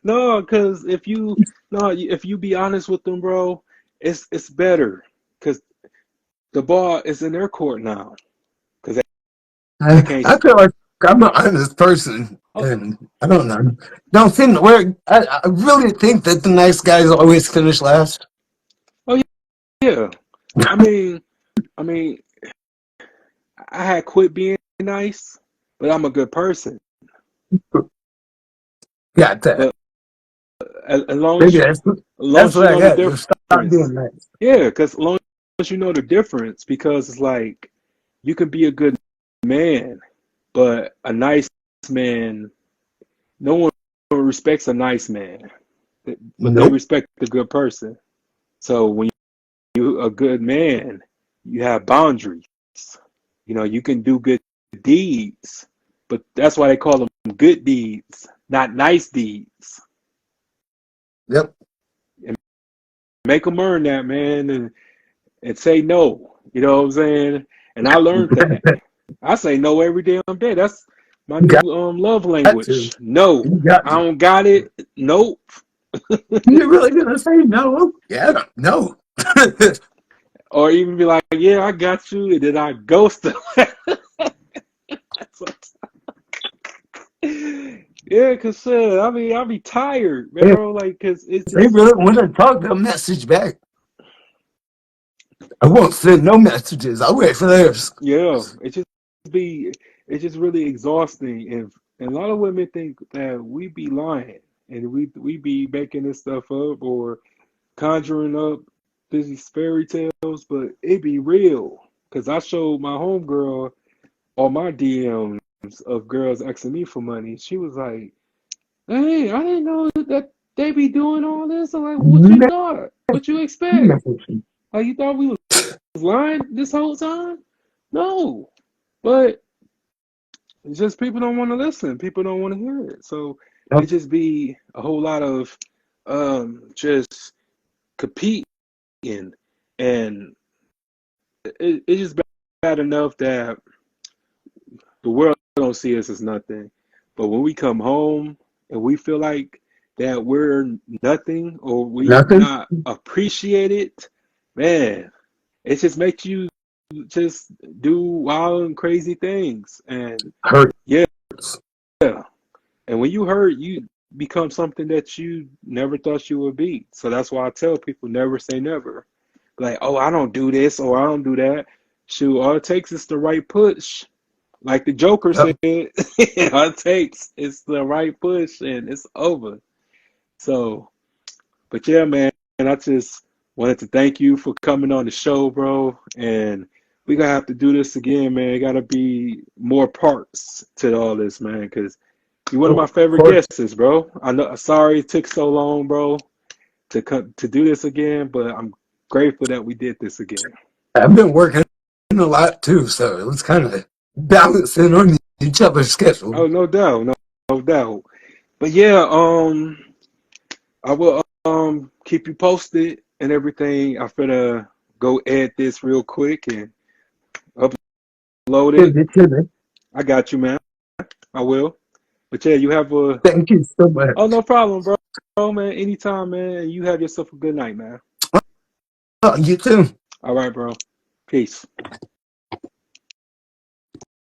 No, because if you be honest with them, bro, it's better because the ball is in their court now. Because they can't. I feel like I'm an honest person, Oh, and I don't know. Don't seem to work. I really think that the nice guys always finish last. oh yeah. I mean, I mean, I had quit being nice, but I'm a good person. Got that. But as long Maybe long that's as you what I know the got to stop difference, being nice. yeah, because as long as you know the difference, because it's like you can be a good man, but a nice man, no one respects a nice man, but they Nope. respect a good person. So when you a good man, you have boundaries. You can do good deeds, but that's why they call them good deeds, not nice deeds. Yep. And make them earn that, man, and say no. You know what I'm saying? And I learned that. I say no every damn day. That's my You new got love to. language. No, You got I to. don't got it. Nope. You're really gonna say no? Yeah, no. Or even be like, yeah, I got you, and then I ghost them. Yeah, cause I mean, I'll be tired, If bro. Like, cause it's they just, really want to talk, they'll message back. I won't send no messages. I'll wait for theirs. yeah, be, it's just really exhausting, and a lot of women think that we be lying and we be making this stuff up or conjuring up these fairy tales, but it be real. Cause I showed my homegirl all my DMs of girls asking me for money. She was like, "Hey, I didn't know that they be doing all this." I'm like, "What you thought? What you expect? Like you thought we was lying this whole time?" No, but it's just people don't want to listen. People don't want to hear it. So it just be a whole lot of just competing, and it's just bad enough that the world don't see us as nothing. But when we come home and we feel like that we're nothing or we Nothing not appreciated, man, it just makes you just do wild and crazy things. And hurts. yeah, and when you hurt, you become something that you never thought you would be. So that's why I tell people never say never. Like, oh, I don't do this or I don't do that. Shoot, all it takes is the right push. Like the Joker said, Yep. all it takes is the right push and it's over. So, but yeah, man, I just wanted to thank you for coming on the show, bro. And we gonna have to do this again, man. It gotta be more parts to all this, man, because you're one of my Of favorite course, guests, bro. I know. Sorry it took so long, bro, to to do this again, but I'm grateful that we did this again. I've been working a lot too, so it was kind of balancing on each other's schedule. Oh, no doubt, no doubt. But yeah, I will keep you posted and everything. I'm gonna go edit this real quick and upload it. I got you, man. I will. But yeah, you have a Thank you so oh much. no problem, bro. Man, anytime, man. And you have yourself a good night, man. Oh, you too. All right, bro. Peace.